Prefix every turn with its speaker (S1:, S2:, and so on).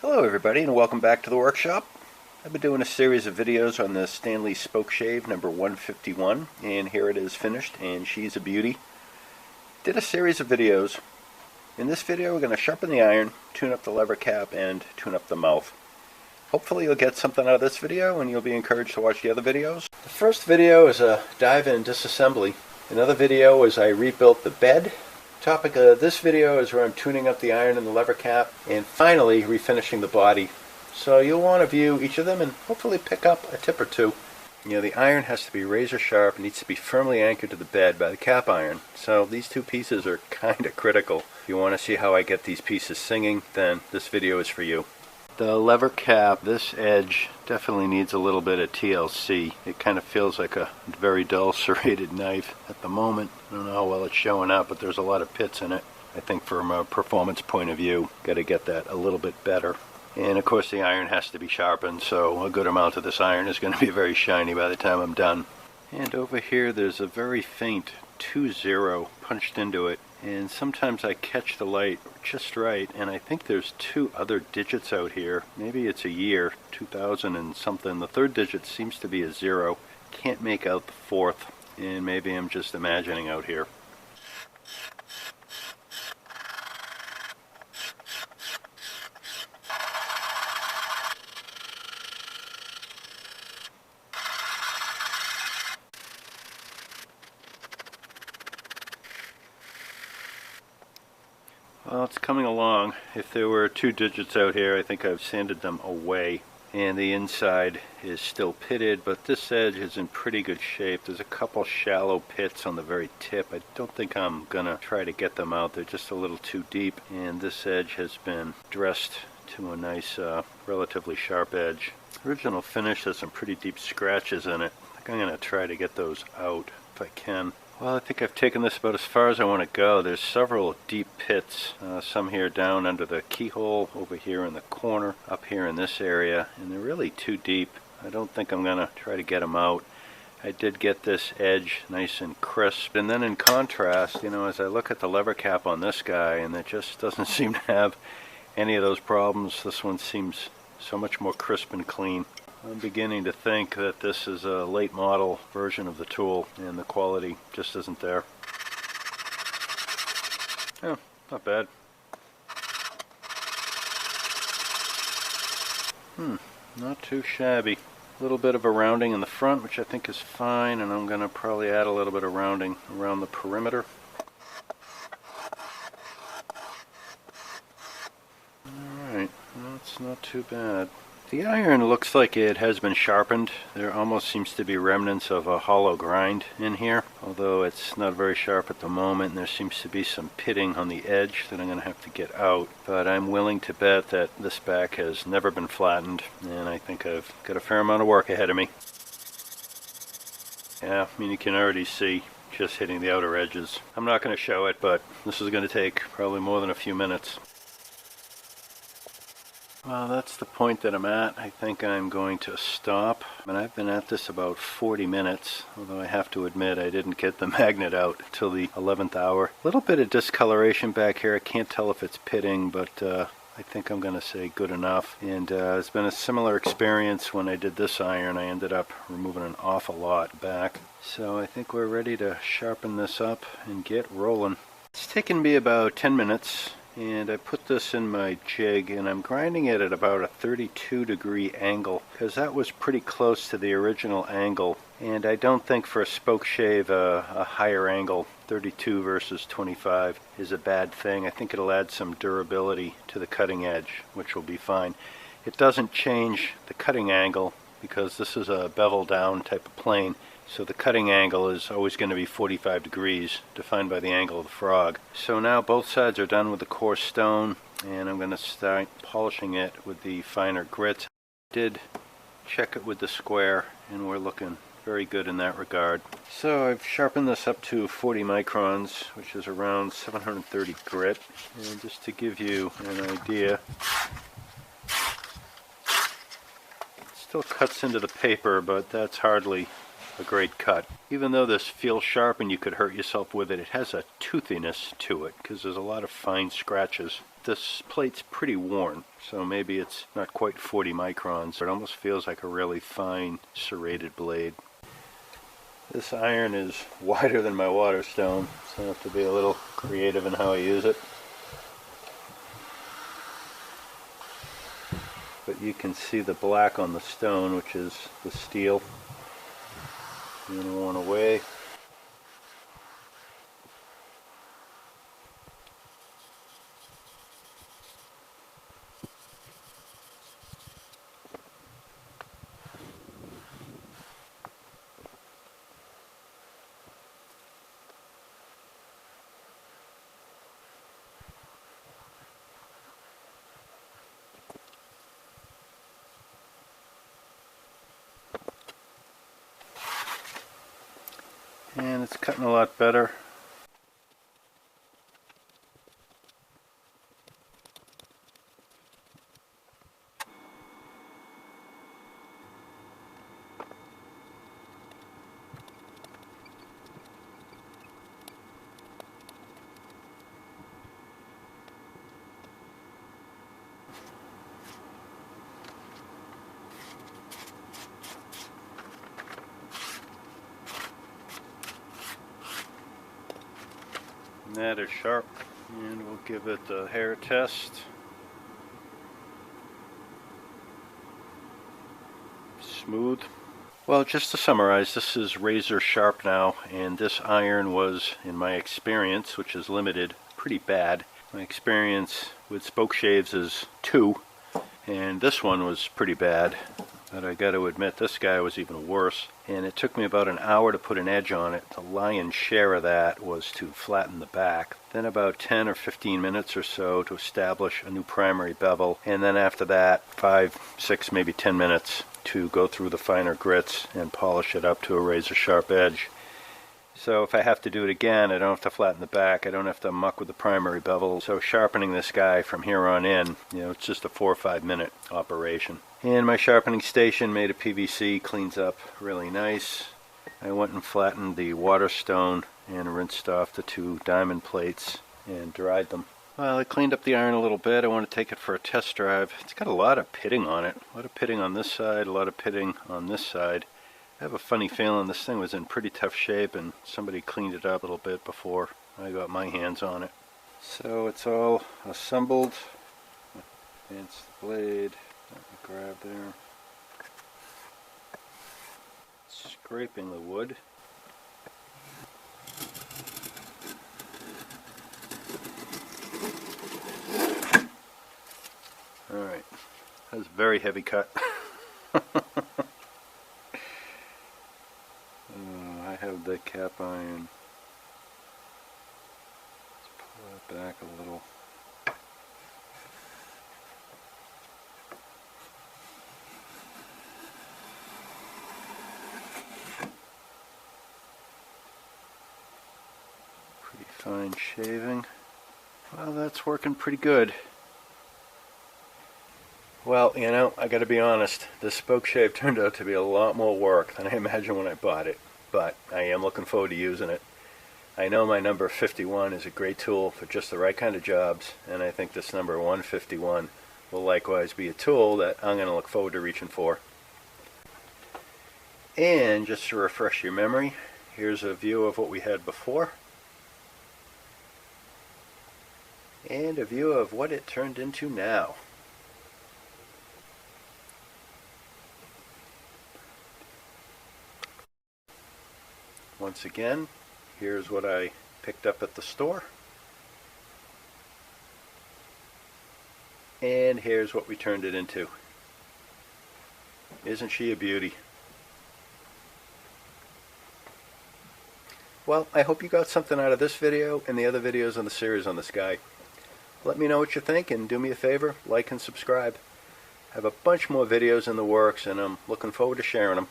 S1: Hello everybody and welcome back to the workshop. I've been doing a series of videos on the Stanley Spokeshave number 151, and here it is finished, and she's a beauty. Did a series of videos. In this video we're going to sharpen the iron, tune up the lever cap, and tune up the mouth. Hopefully you'll get something out of this video and you'll be encouraged to watch the other videos. The first video is a dive-in and disassembly. Another video is I rebuilt the bed. Topic of this video is where I'm tuning up the iron and the lever cap, and finally refinishing the body. So you'll want to view each of them and hopefully pick up a tip or two. You know, the iron has to be razor sharp and needs to be firmly anchored to the bed by the cap iron. So these two pieces are kind of critical. If you want to see how I get these pieces singing, then this video is for you. The lever cap, this edge definitely needs a little bit of TLC. It kind of feels like a very dull serrated knife at the moment. I don't know how well it's showing up, but there's a lot of pits in it. I think from a performance point of view, got to get that a little bit better. And of course the iron has to be sharpened, so a good amount of this iron is going to be very shiny by the time I'm done. And over here there's a very faint 2-0 punched into it. And sometimes I catch the light just right, and I think there's two other digits out here. Maybe it's a year, 2000 and something. The third digit seems to be a 0. Can't make out the fourth, and maybe I'm just imagining out here. Well, it's coming along. If there were two digits out here, I think I've sanded them away. And the inside is still pitted, but this edge is in pretty good shape. There's a couple shallow pits on the very tip. I don't think I'm gonna try to get them out. They're just a little too deep. And this edge has been dressed to a nice, relatively sharp edge. Original finish has some pretty deep scratches in it. I think I'm gonna try to get those out if I can. Well, I think I've taken this about as far as I want to go. There's several deep pits, some here down under the keyhole, over here in the corner, up here in this area, and they're really too deep. I don't think I'm going to try to get them out. I did get this edge nice and crisp, and then in contrast, you know, as I look at the lever cap on this guy, and it just doesn't seem to have any of those problems, this one seems so much more crisp and clean. I'm beginning to think that this is a late model version of the tool, and the quality just isn't there. Yeah, not bad. Not too shabby. A little bit of a rounding in the front, which I think is fine, and I'm going to probably add a little bit of rounding around the perimeter. Alright, that's not too bad. The iron looks like it has been sharpened. There almost seems to be remnants of a hollow grind in here, although it's not very sharp at the moment, and there seems to be some pitting on the edge that I'm going to have to get out. But I'm willing to bet that this back has never been flattened, and I think I've got a fair amount of work ahead of me. Yeah, I mean, you can already see just hitting the outer edges. I'm not going to show it, but this is going to take probably more than a few minutes. Well, that's the point that I'm at. I think I'm going to stop. And I've been at this about 40 minutes, although I have to admit I didn't get the magnet out until the 11th hour. A little bit of discoloration back here. I can't tell if it's pitting, but I think I'm going to say good enough. And it's been a similar experience when I did this iron. I ended up removing an awful lot back. So I think we're ready to sharpen this up and get rolling. It's taken me about 10 minutes. And I put this in my jig, and I'm grinding it at about a 32-degree angle, because that was pretty close to the original angle. And I don't think for a Spokeshave a higher angle, 32 versus 25, is a bad thing. I think it'll add some durability to the cutting edge, which will be fine. It doesn't change the cutting angle, because this is a bevel down type of plane. So the cutting angle is always going to be 45 degrees, defined by the angle of the frog. So now both sides are done with the coarse stone, and I'm going to start polishing it with the finer grits. I did check it with the square, and we're looking very good in that regard. So I've sharpened this up to 40 microns, which is around 730 grit. And just to give you an idea, it still cuts into the paper, but that's hardly a great cut. Even though this feels sharp and you could hurt yourself with it, it has a toothiness to it because there's a lot of fine scratches. this plate's pretty worn, so maybe it's not quite 40 microns. It almost feels like a really fine serrated blade. This iron is wider than my water stone, so I have to be a little creative in how I use it. But you can see the black on the stone, which is the steel, being worn away. And it's cutting a lot better. That is sharp, and we'll give it the hair test. Smooth. Well, just to summarize, this is razor sharp now, and this iron was, in my experience, which is limited, pretty bad. My experience with Spokeshaves is 2, and this one was pretty bad. But I got to admit, this guy was even worse. And it took me about an hour to put an edge on it. The lion's share of that was to flatten the back. Then about 10 or 15 minutes or so to establish a new primary bevel. And then after that, 5, 6, maybe 10 minutes to go through the finer grits and polish it up to a razor sharp edge. So if I have to do it again, I don't have to flatten the back. I don't have to muck with the primary bevel. So sharpening this guy from here on in, it's just a 4 or 5 minute operation. And my sharpening station made of PVC, cleans up really nice. I went and flattened the water stone and rinsed off the 2 diamond plates and dried them. Well, I cleaned up the iron a little bit. I want to take it for a test drive. It's got a lot of pitting on it. A lot of pitting on this side, a lot of pitting on this side. I have a funny feeling this thing was in pretty tough shape and somebody cleaned it up a little bit before I got my hands on it. So it's all assembled. Advance the blade. Grab there. Scraping the wood. Alright, that's a very heavy cut. I have the cap iron. Let's pull that back a little. Fine shaving. Well, that's working pretty good. Well, I gotta be honest, this Spokeshave turned out to be a lot more work than I imagined when I bought it, but I am looking forward to using it. I know my number 51 is a great tool for just the right kind of jobs, and I think this number 151 will likewise be a tool that I'm going to look forward to reaching for. And just to refresh your memory, here's a view of what we had before. And a view of what it turned into now. Once again, here's what I picked up at the store. And here's what we turned it into. Isn't she a beauty? Well, I hope you got something out of this video and the other videos in the series on this guy. Let me know what you think, and do me a favor, like and subscribe. I have a bunch more videos in the works, and I'm looking forward to sharing them.